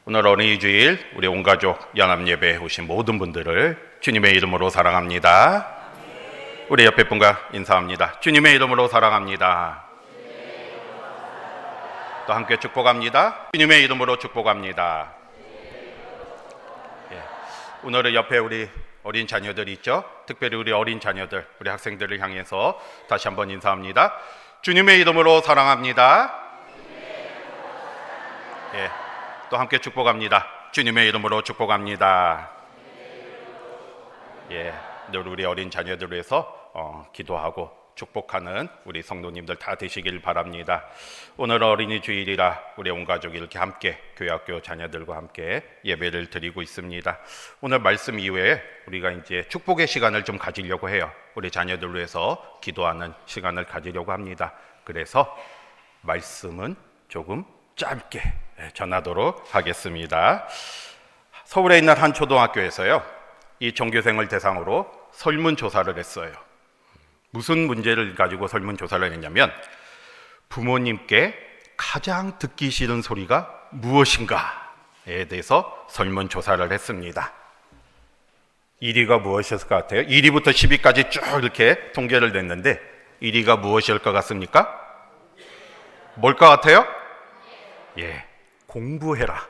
오늘 어린이 주일 우리 온 가족 연합예배에 오신 모든 분들을 주님의 이름으로 사랑합니다. 우리 옆에 분과 인사합니다. 주님의 이름으로 사랑합니다. 또 함께 축복합니다. 주님의 이름으로 축복합니다. 오늘은 옆에 우리 어린 자녀들이 있죠. 특별히 우리 어린 자녀들, 우리 학생들을 향해서 다시 한번 인사합니다. 주님의 이름으로 사랑합니다. 또 함께 축복합니다. 주님의 이름으로 축복합니다. 늘 우리 어린 자녀들을 위해서 기도하고 축복하는 우리 성도님들 다 되시길 바랍니다. 오늘 어린이 주일이라 우리 온 가족이 이렇게 함께 교회학교 자녀들과 함께 예배를 드리고 있습니다. 오늘 말씀 이후에 우리가 이제 축복의 시간을 좀 가지려고 해요. 우리 자녀들을 위해서 기도하는 시간을 가지려고 합니다. 그래서 말씀은 조금 짧게 전하도록 하겠습니다. 서울에 있는 한 초등학교에서요, 이 종교생을 대상으로 설문조사를 했어요. 무슨 문제를 가지고 설문조사를 했냐면, 부모님께 가장 듣기 싫은 소리가 무엇인가에 대해서 설문조사를 했습니다. 1위가 무엇이었을 것 같아요? 1위부터 10위까지 쭉 이렇게 통계를 냈는데 1위가 무엇일 것 같습니까? 뭘 것 같아요? 공부해라.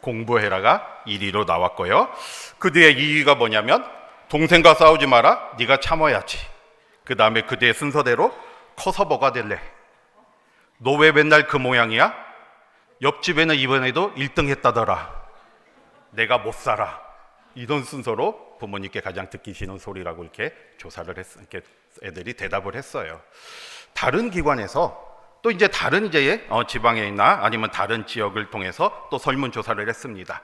공부해라가 1위로 나왔고요. 그 뒤에 2위가 뭐냐면, 동생과 싸우지 마라. 네가 참아야지. 그 다음에 그 뒤에 순서대로, 커서 뭐가 될래? 너 왜 맨날 그 모양이야? 옆집에는 이번에도 1등 했다더라. 내가 못 살아. 이런 순서로 부모님께 가장 듣기 싫은 소리라고 이렇게 조사를 이렇게 애들이 대답을 했어요. 다른 기관에서 또 이제 다른 지방에 있나 아니면 다른 지역을 통해서 또 설문조사를 했습니다.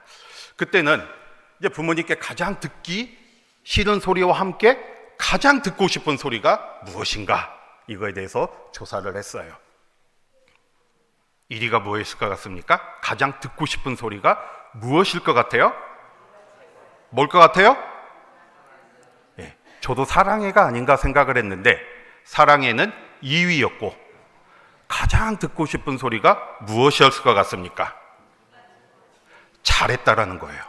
그때는 이제 부모님께 가장 듣기 싫은 소리와 함께 가장 듣고 싶은 소리가 무엇인가, 이거에 대해서 조사를 했어요. 1위가 무엇일 것 같습니까? 가장 듣고 싶은 소리가 무엇일 것 같아요? 뭘 것 같아요? 저도 사랑해가 아닌가 생각을 했는데, 사랑해는 2위였고 가장 듣고 싶은 소리가 무엇이었을 것 같습니까? 잘했다라는 거예요.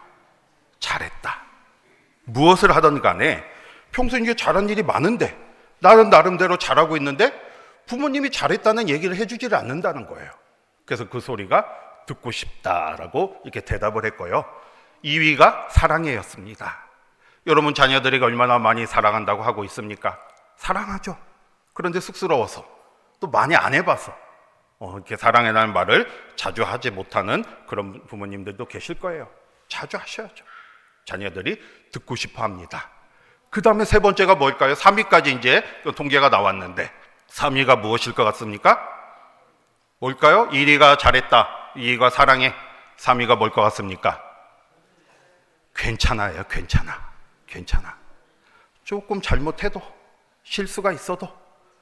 잘했다. 무엇을 하든 간에 평소에 이게 잘한 일이 많은데, 나는 나름대로 잘하고 있는데 부모님이 잘했다는 얘기를 해주지를 않는다는 거예요. 그래서 그 소리가 듣고 싶다라고 이렇게 대답을 했고요. 2위가 사랑해였습니다. 여러분 자녀들이 얼마나 많이 사랑한다고 하고 있습니까? 사랑하죠. 그런데 쑥스러워서, 또 많이 안 해봐서 이렇게 사랑해라는 말을 자주 하지 못하는 그런 부모님들도 계실 거예요. 자주 하셔야죠. 자녀들이 듣고 싶어 합니다. 그 다음에 세 번째가 뭘까요? 3위까지 이제 통계가 나왔는데, 3위가 무엇일 것 같습니까? 뭘까요? 1위가 잘했다, 2위가 사랑해, 3위가 뭘 것 같습니까? 괜찮아요. 괜찮아. 조금 잘못해도, 실수가 있어도,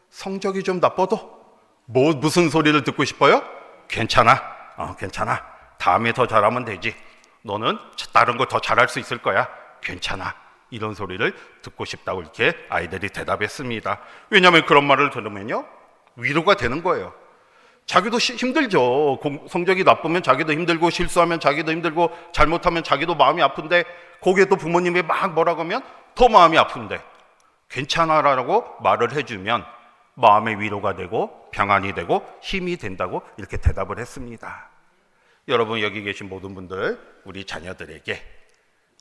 성적이 좀 나빠도 무슨 소리를 듣고 싶어요? 괜찮아. 다음에 더 잘하면 되지. 너는 다른 거 더 잘할 수 있을 거야. 괜찮아. 이런 소리를 듣고 싶다고 이렇게 아이들이 대답했습니다. 왜냐하면 그런 말을 들으면요, 위로가 되는 거예요. 자기도 힘들죠. 성적이 나쁘면 자기도 힘들고, 실수하면 자기도 힘들고, 잘못하면 자기도 마음이 아픈데, 거기에 또 부모님이 막 뭐라고 하면 더 마음이 아픈데, 괜찮아라고 말을 해주면 마음의 위로가 되고 평안이 되고 힘이 된다고 이렇게 대답을 했습니다. 여러분, 여기 계신 모든 분들, 우리 자녀들에게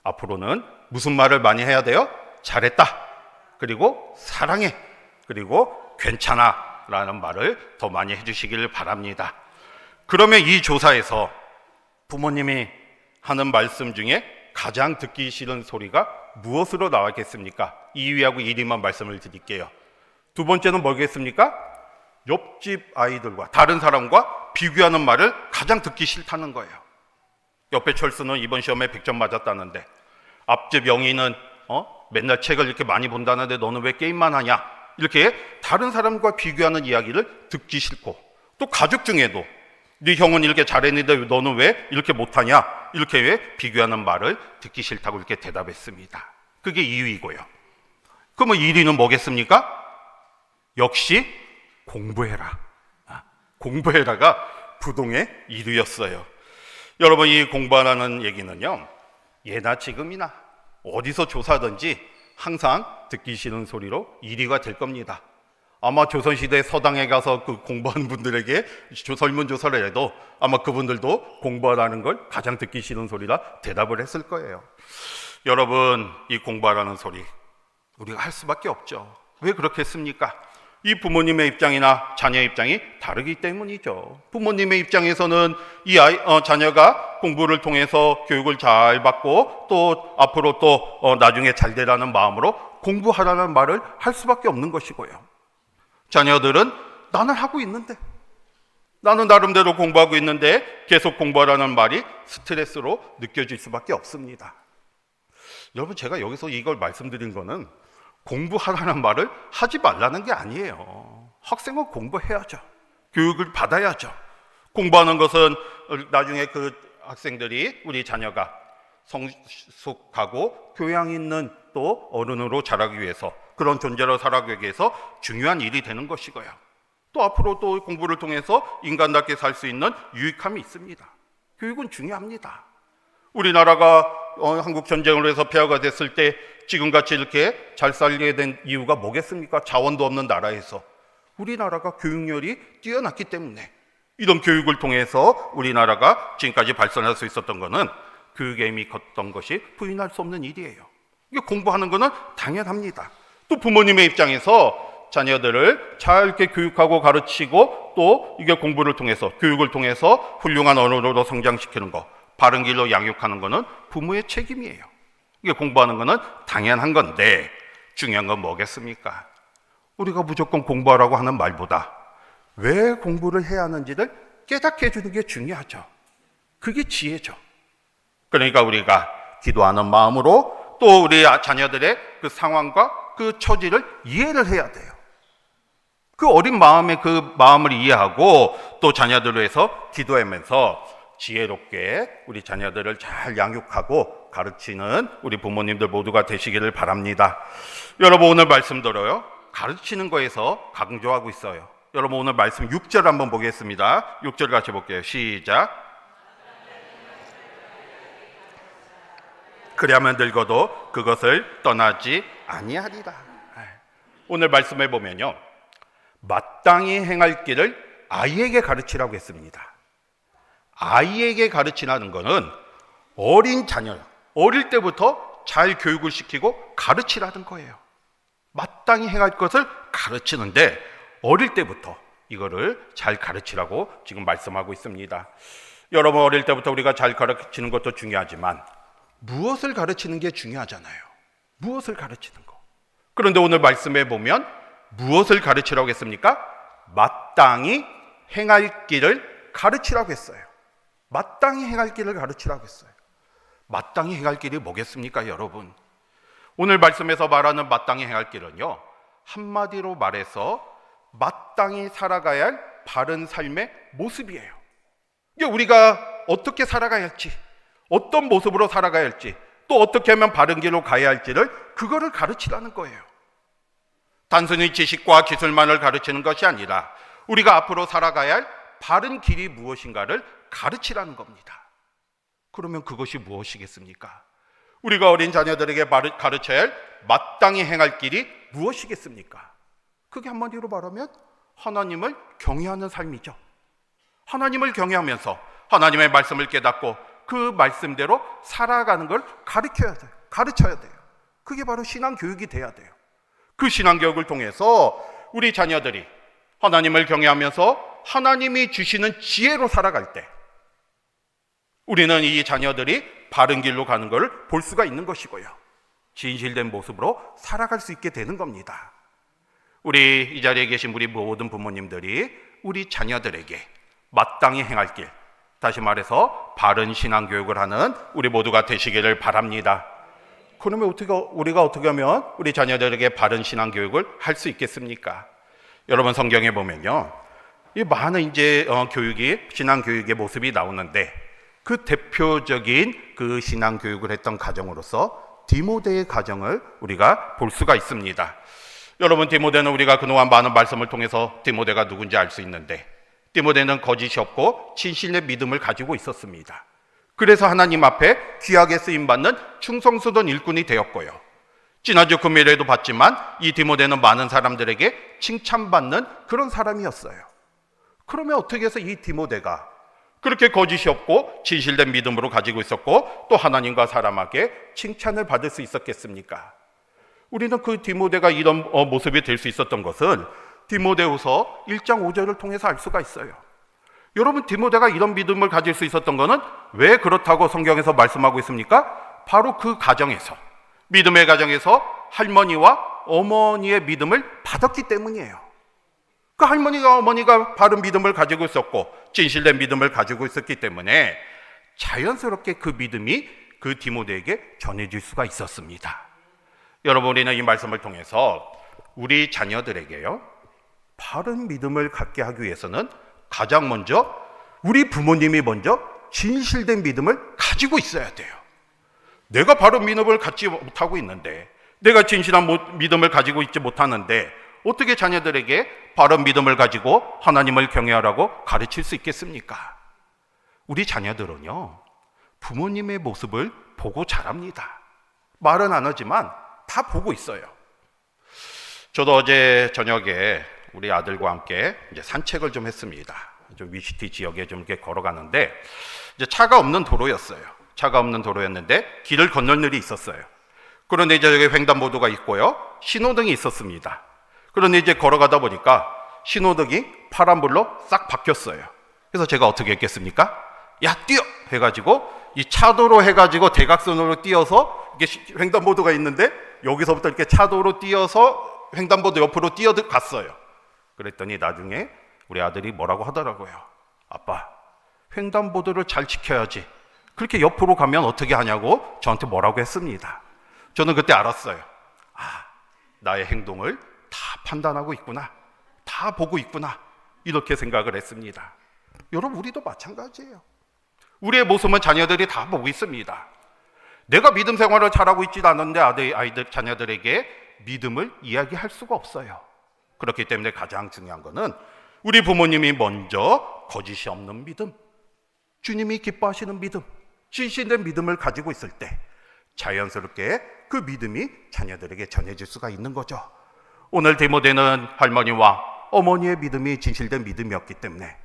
앞으로는 무슨 말을 많이 해야 돼요? 잘했다, 그리고 사랑해, 그리고 괜찮아 라는 말을 더 많이 해주시길 바랍니다. 그러면 이 조사에서 부모님이 하는 말씀 중에 가장 듣기 싫은 소리가 무엇으로 나왔겠습니까? 2위하고 1위만 말씀을 드릴게요. 두 번째는 뭐겠습니까? 옆집 아이들과 다른 사람과 비교하는 말을 가장 듣기 싫다는 거예요. 옆에 철수는 이번 시험에 100점 맞았다는데, 앞집 영희는 맨날 책을 이렇게 많이 본다는데 너는 왜 게임만 하냐, 이렇게 다른 사람과 비교하는 이야기를 듣기 싫고, 또 가족 중에도 네 형은 이렇게 잘했는데 너는 왜 이렇게 못하냐, 이렇게 왜 비교하는 말을 듣기 싫다고 이렇게 대답했습니다. 그게 2위고요. 그러면 1위는 뭐겠습니까? 역시 공부해라. 공부해라가 부동의 1위였어요. 여러분, 이 공부하라는 얘기는요, 예나 지금이나 어디서 조사하든지 항상 듣기 싫은 소리로 1위가 될 겁니다. 아마 조선시대 서당에 가서 그 공부하는 분들에게 설문조사를 해도 아마 그분들도 공부하라는 걸 가장 듣기 싫은 소리라 대답을 했을 거예요. 여러분, 이 공부하라는 소리 우리가 할 수밖에 없죠. 왜 그렇게 했습니까? 이 부모님의 입장이나 자녀의 입장이 다르기 때문이죠. 부모님의 입장에서는 이 자녀가 공부를 통해서 교육을 잘 받고 또 앞으로 또 나중에 잘 되라는 마음으로 공부하라는 말을 할 수밖에 없는 것이고요. 자녀들은 나는 하고 있는데, 나는 나름대로 공부하고 있는데 계속 공부하라는 말이 스트레스로 느껴질 수밖에 없습니다. 여러분, 제가 여기서 이걸 말씀드린 거는 공부하라는 말을 하지 말라는 게 아니에요. 학생은 공부해야죠. 교육을 받아야죠. 공부하는 것은 나중에 그 학생들이, 우리 자녀가 성숙하고 교양 있는 또 어른으로 자라기 위해서, 그런 존재로 살아가기 위해서 중요한 일이 되는 것이고요. 또 앞으로 또 공부를 통해서 인간답게 살 수 있는 유익함이 있습니다. 교육은 중요합니다. 우리나라가 한국 전쟁으로 해서 폐허가 됐을 때 지금같이 이렇게 잘 살게 된 이유가 뭐겠습니까? 자원도 없는 나라에서 우리나라가 교육열이 뛰어났기 때문에, 이런 교육을 통해서 우리나라가 지금까지 발전할 수 있었던 것은 교육의 힘이 컸던 것이 부인할 수 없는 일이에요. 이게 공부하는 것은 당연합니다. 또 부모님의 입장에서 자녀들을 잘 이렇게 교육하고 가르치고 또 이게 공부를 통해서, 교육을 통해서 훌륭한 어른으로 성장시키는 것, 바른 길로 양육하는 것은 부모의 책임이에요. 이게 공부하는 것은 당연한 건데, 중요한 건 뭐겠습니까? 우리가 무조건 공부하라고 하는 말보다 왜 공부를 해야 하는지를 깨닫게 해주는 게 중요하죠. 그게 지혜죠. 그러니까 우리가 기도하는 마음으로 또 우리 자녀들의 그 상황과 그 처지를 이해를 해야 돼요. 그 어린 마음의 그 마음을 이해하고 또 자녀들을 위해서 기도하면서 지혜롭게 우리 자녀들을 잘 양육하고 가르치는 우리 부모님들 모두가 되시기를 바랍니다. 여러분, 오늘 말씀 들어요. 가르치는 거에서 강조하고 있어요. 여러분, 오늘 말씀 6절 한번 보겠습니다. 6절 같이 볼게요. 시작. 그리하면 늙어도 그것을 떠나지 아니하리라. 오늘 말씀에 보면요, 마땅히 행할 길을 아이에게 가르치라고 했습니다. 아이에게 가르치라는 것은 어린 자녀, 어릴 때부터 잘 교육을 시키고 가르치라는 거예요. 마땅히 행할 것을 가르치는데 어릴 때부터 이거를 잘 가르치라고 지금 말씀하고 있습니다. 여러분, 어릴 때부터 우리가 잘 가르치는 것도 중요하지만 무엇을 가르치는 게 중요하잖아요. 무엇을 가르치는 거. 그런데 오늘 말씀에 보면 무엇을 가르치라고 했습니까? 마땅히 행할 길을 가르치라고 했어요. 마땅히 행할 길을 가르치라고 했어요. 마땅히 행할 길이 뭐겠습니까, 여러분? 오늘 말씀에서 말하는 마땅히 행할 길은요, 한마디로 말해서 마땅히 살아가야 할 바른 삶의 모습이에요. 이게 우리가 어떻게 살아가야 할지, 어떤 모습으로 살아가야 할지, 또 어떻게 하면 바른 길로 가야 할지를, 그거를 가르치라는 거예요. 단순히 지식과 기술만을 가르치는 것이 아니라 우리가 앞으로 살아가야 할 바른 길이 무엇인가를 가르치라는 겁니다. 그러면 그것이 무엇이겠습니까? 우리가 어린 자녀들에게 가르쳐야 할 마땅히 행할 길이 무엇이겠습니까? 그게 한마디로 말하면 하나님을 경외하는 삶이죠. 하나님을 경외하면서 하나님의 말씀을 깨닫고 그 말씀대로 살아가는 걸 가르쳐야 돼요. 그게 바로 신앙교육이 돼야 돼요. 그 신앙교육을 통해서 우리 자녀들이 하나님을 경외하면서 하나님이 주시는 지혜로 살아갈 때 우리는 이 자녀들이 바른 길로 가는 걸 볼 수가 있는 것이고요, 진실된 모습으로 살아갈 수 있게 되는 겁니다. 우리 이 자리에 계신 우리 모든 부모님들이 우리 자녀들에게 마땅히 행할 길, 다시 말해서 바른 신앙교육을 하는 우리 모두가 되시기를 바랍니다. 그러면 우리가 어떻게 하면 우리 자녀들에게 바른 신앙교육을 할 수 있겠습니까? 여러분, 성경에 보면요, 이 많은 이제 신앙교육의 모습이 나오는데 그 대표적인 그 신앙교육을 했던 가정으로서 디모데의 가정을 우리가 볼 수가 있습니다. 여러분, 디모데는 우리가 그동안 많은 말씀을 통해서 디모데가 누군지 알 수 있는데, 디모데는 거짓이 없고 진실의 믿음을 가지고 있었습니다. 그래서 하나님 앞에 귀하게 쓰임받는 충성스러운 일꾼이 되었고요. 지난주 금요일에도 봤지만 이 디모데는 많은 사람들에게 칭찬받는 그런 사람이었어요. 그러면 어떻게 해서 이 디모데가 그렇게 거짓이 없고 진실된 믿음으로 가지고 있었고 또 하나님과 사람에게 칭찬을 받을 수 있었겠습니까? 우리는 그 디모데가 이런 모습이 될 수 있었던 것을 디모데후서 1장 5절을 통해서 알 수가 있어요. 여러분, 디모데가 이런 믿음을 가질 수 있었던 것은 왜 그렇다고 성경에서 말씀하고 있습니까? 바로 그 가정에서, 믿음의 가정에서 할머니와 어머니의 믿음을 받았기 때문이에요. 그 할머니가 어머니가 바른 믿음을 가지고 있었고 진실된 믿음을 가지고 있었기 때문에 자연스럽게 그 믿음이 그 디모데에게 전해질 수가 있었습니다. 여러분, 우리는 이 말씀을 통해서 우리 자녀들에게요, 바른 믿음을 갖게 하기 위해서는 가장 먼저 우리 부모님이 먼저 진실된 믿음을 가지고 있어야 돼요. 내가 바른 믿음을 갖지 못하고 있는데, 내가 진실한 믿음을 가지고 있지 못하는데 어떻게 자녀들에게 바른 믿음을 가지고 하나님을 경외하라고 가르칠 수 있겠습니까? 우리 자녀들은요, 부모님의 모습을 보고 자랍니다. 말은 안 하지만 다 보고 있어요. 저도 어제 저녁에 우리 아들과 함께 이제 산책을 좀 했습니다. 좀 위시티 지역에 좀 이렇게 걸어가는데 이제 차가 없는 도로였어요. 차가 없는 도로였는데 길을 건널 일이 있었어요. 그런데 이제 여기 횡단보도가 있고요, 신호등이 있었습니다. 그런데 이제 걸어가다 보니까 신호등이 파란불로 싹 바뀌었어요. 그래서 제가 어떻게 했겠습니까? 야, 뛰어! 해가지고 이 차도로 해가지고 대각선으로 뛰어서 이게 횡단보도가 있는데 여기서부터 이렇게 차도로 뛰어서 횡단보도 옆으로 뛰어갔어요. 그랬더니 나중에 우리 아들이 뭐라고 하더라고요. 아빠, 횡단보도를 잘 지켜야지. 그렇게 옆으로 가면 어떻게 하냐고 저한테 뭐라고 했습니다. 저는 그때 알았어요. 아, 나의 행동을 다 판단하고 있구나. 다 보고 있구나. 이렇게 생각을 했습니다. 여러분, 우리도 마찬가지예요. 우리의 모습은 자녀들이 다 보고 있습니다. 내가 믿음 생활을 잘하고 있지도 않은데 아이들, 자녀들에게 믿음을 이야기할 수가 없어요. 그렇기 때문에 가장 중요한 것은 우리 부모님이 먼저 거짓이 없는 믿음, 주님이 기뻐하시는 믿음, 진실된 믿음을 가지고 있을 때 자연스럽게 그 믿음이 자녀들에게 전해질 수가 있는 거죠. 오늘 디모데는 할머니와 어머니의 믿음이 진실된 믿음이었기 때문에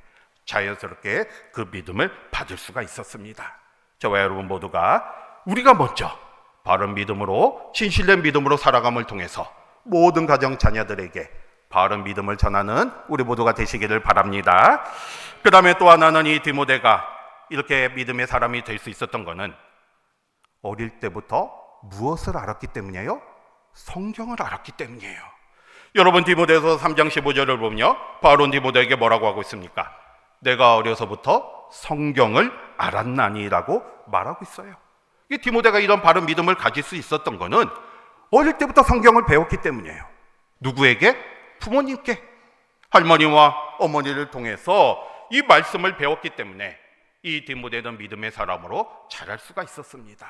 자연스럽게 그 믿음을 받을 수가 있었습니다. 저와 여러분 모두가 우리가 먼저 바른 믿음으로, 진실된 믿음으로 살아감을 통해서 모든 가정 자녀들에게 바른 믿음을 전하는 우리 모두가 되시기를 바랍니다. 그 다음에 또 하나는 이 디모데가 이렇게 믿음의 사람이 될 수 있었던 것은 어릴 때부터 무엇을 알았기 때문이에요? 성경을 알았기 때문이에요. 여러분, 디모데서 3장 15절을 보면요, 바울은 디모데에게 뭐라고 하고 있습니까? 내가 어려서부터 성경을 알았나니라고 말하고 있어요. 이 디모데가 이런 바른 믿음을 가질 수 있었던 것은 어릴 때부터 성경을 배웠기 때문이에요. 누구에게? 부모님께, 할머니와 어머니를 통해서 이 말씀을 배웠기 때문에 이 디모데는 믿음의 사람으로 자랄 수가 있었습니다.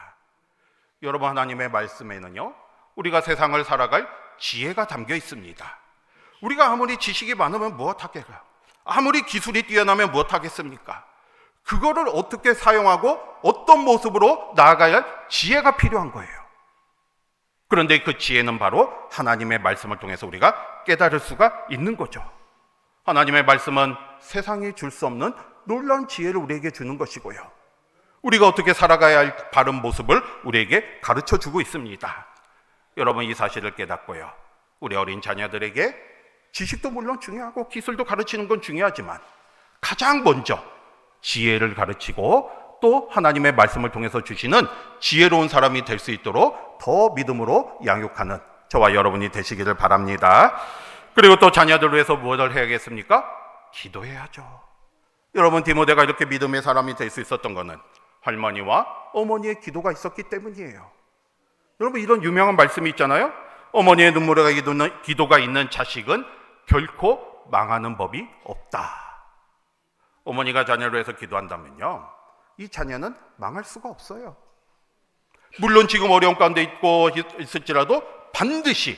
여러분, 하나님의 말씀에는요, 우리가 세상을 살아갈 지혜가 담겨 있습니다. 우리가 아무리 지식이 많으면 무엇하겠어요? 아무리 기술이 뛰어나면 무엇하겠습니까? 그거를 어떻게 사용하고 어떤 모습으로 나아가야 할 지혜가 필요한 거예요. 그런데 그 지혜는 바로 하나님의 말씀을 통해서 우리가 깨달을 수가 있는 거죠. 하나님의 말씀은 세상이 줄 수 없는 놀라운 지혜를 우리에게 주는 것이고요, 우리가 어떻게 살아가야 할 바른 모습을 우리에게 가르쳐 주고 있습니다. 여러분, 이 사실을 깨닫고요, 우리 어린 자녀들에게 지식도 물론 중요하고 기술도 가르치는 건 중요하지만 가장 먼저 지혜를 가르치고 또 하나님의 말씀을 통해서 주시는 지혜로운 사람이 될 수 있도록 더 믿음으로 양육하는 저와 여러분이 되시기를 바랍니다. 그리고 또 자녀들을 위해서 무엇을 해야겠습니까? 기도해야죠. 여러분, 디모데가 이렇게 믿음의 사람이 될 수 있었던 것은 할머니와 어머니의 기도가 있었기 때문이에요. 여러분, 이런 유명한 말씀이 있잖아요. 어머니의 눈물에 기도가 있는 자식은 결코 망하는 법이 없다. 어머니가 자녀를 위해서 기도한다면요, 이 자녀는 망할 수가 없어요. 물론 지금 어려운 가운데 있을지라도 반드시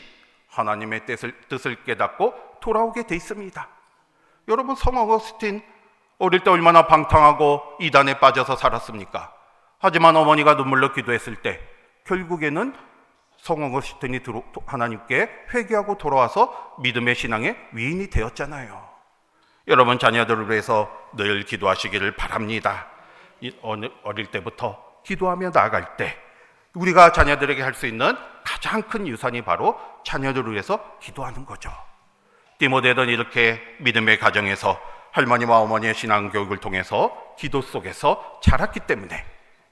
하나님의 뜻을 깨닫고 돌아오게 돼 있습니다. 여러분, 성 어거스틴 어릴 때 얼마나 방탕하고 이단에 빠져서 살았습니까? 하지만 어머니가 눈물로 기도했을 때 결국에는 성원 어거스틴이 하나님께 회개하고 돌아와서 믿음의 신앙의 위인이 되었잖아요. 여러분, 자녀들을 위해서 늘 기도하시기를 바랍니다. 어릴 때부터 기도하며 나아갈 때 우리가 자녀들에게 할 수 있는 가장 큰 유산이 바로 자녀들을 위해서 기도하는 거죠. 디모데는 이렇게 믿음의 가정에서 할머니와 어머니의 신앙 교육을 통해서 기도 속에서 자랐기 때문에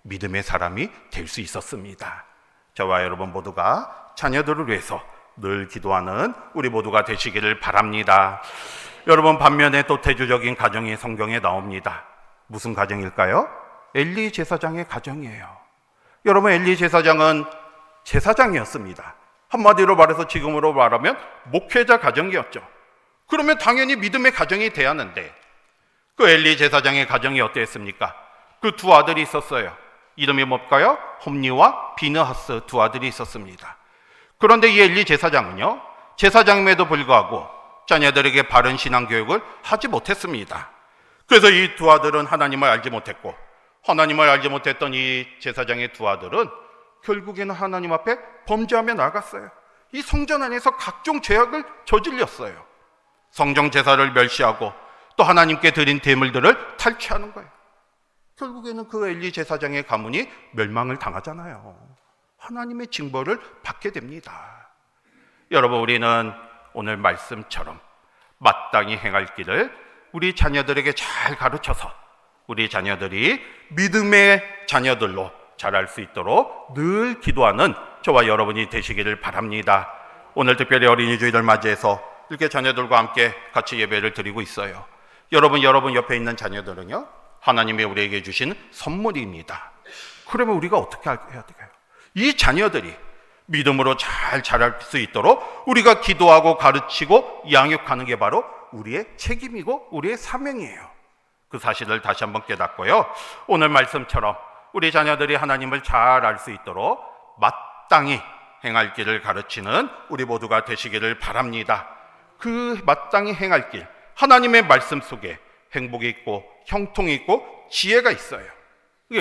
믿음의 사람이 될 수 있었습니다. 저와 여러분 모두가 자녀들을 위해서 늘 기도하는 우리 모두가 되시기를 바랍니다. 여러분, 반면에 또 대조적인 가정이 성경에 나옵니다. 무슨 가정일까요? 엘리 제사장의 가정이에요. 여러분, 엘리 제사장은 제사장이었습니다. 한마디로 말해서 지금으로 말하면 목회자 가정이었죠. 그러면 당연히 믿음의 가정이 돼야 하는데 그 엘리 제사장의 가정이 어땠습니까? 그 두 아들이 있었어요. 이름이 뭘까요? 홈리와 비느하스 두 아들이 있었습니다. 그런데 이 엘리 제사장은요, 제사장임에도 불구하고 자녀들에게 바른 신앙 교육을 하지 못했습니다. 그래서 이 두 아들은 하나님을 알지 못했고, 하나님을 알지 못했던 이 제사장의 두 아들은 결국에는 하나님 앞에 범죄하며 나갔어요. 이 성전 안에서 각종 죄악을 저질렀어요. 성정 제사를 멸시하고 또 하나님께 드린 제물들을 탈취하는 거예요. 결국에는 그 엘리 제사장의 가문이 멸망을 당하잖아요. 하나님의 징벌을 받게 됩니다. 여러분, 우리는 오늘 말씀처럼 마땅히 행할 길을 우리 자녀들에게 잘 가르쳐서 우리 자녀들이 믿음의 자녀들로 자랄 수 있도록 늘 기도하는 저와 여러분이 되시기를 바랍니다. 오늘 특별히 어린이 주일을 맞이해서 이렇게 자녀들과 함께 같이 예배를 드리고 있어요. 여러분 옆에 있는 자녀들은요, 하나님이 우리에게 주신 선물입니다. 그러면 우리가 어떻게 해야 될까요? 이 자녀들이 믿음으로 잘 자랄 수 있도록 우리가 기도하고 가르치고 양육하는 게 바로 우리의 책임이고 우리의 사명이에요. 그 사실을 다시 한번 깨닫고요, 오늘 말씀처럼 우리 자녀들이 하나님을 잘 알 수 있도록 마땅히 행할 길을 가르치는 우리 모두가 되시기를 바랍니다. 그 마땅히 행할 길, 하나님의 말씀 속에 행복이 있고 형통이 있고 지혜가 있어요.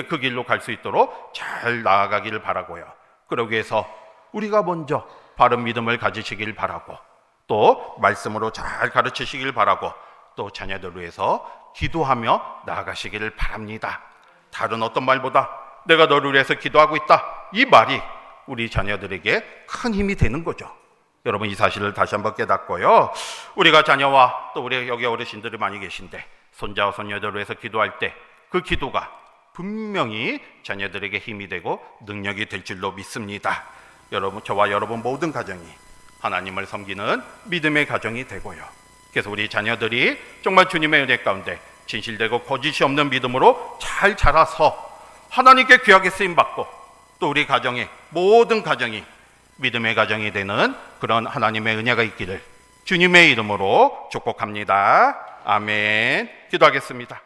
그 길로 갈 수 있도록 잘 나아가기를 바라고요. 그러기 위해서 우리가 먼저 바른 믿음을 가지시길 바라고, 또 말씀으로 잘 가르치시길 바라고, 또 자녀들을 위해서 기도하며 나아가시기를 바랍니다. 다른 어떤 말보다 내가 너를 위해서 기도하고 있다, 이 말이 우리 자녀들에게 큰 힘이 되는 거죠. 여러분, 이 사실을 다시 한번 깨닫고요, 우리가 자녀와 또 우리 여기 어르신들이 많이 계신데 손자와 손녀들을 위해서 기도할 때 그 기도가 분명히 자녀들에게 힘이 되고 능력이 될 줄로 믿습니다. 여러분, 저와 여러분 모든 가정이 하나님을 섬기는 믿음의 가정이 되고요, 그래서 우리 자녀들이 정말 주님의 은혜 가운데 진실되고 거짓이 없는 믿음으로 잘 자라서 하나님께 귀하게 쓰임받고 또 우리 가정의 모든 가정이 믿음의 가정이 되는 그런 하나님의 은혜가 있기를 주님의 이름으로 축복합니다. 아멘. 기도하겠습니다.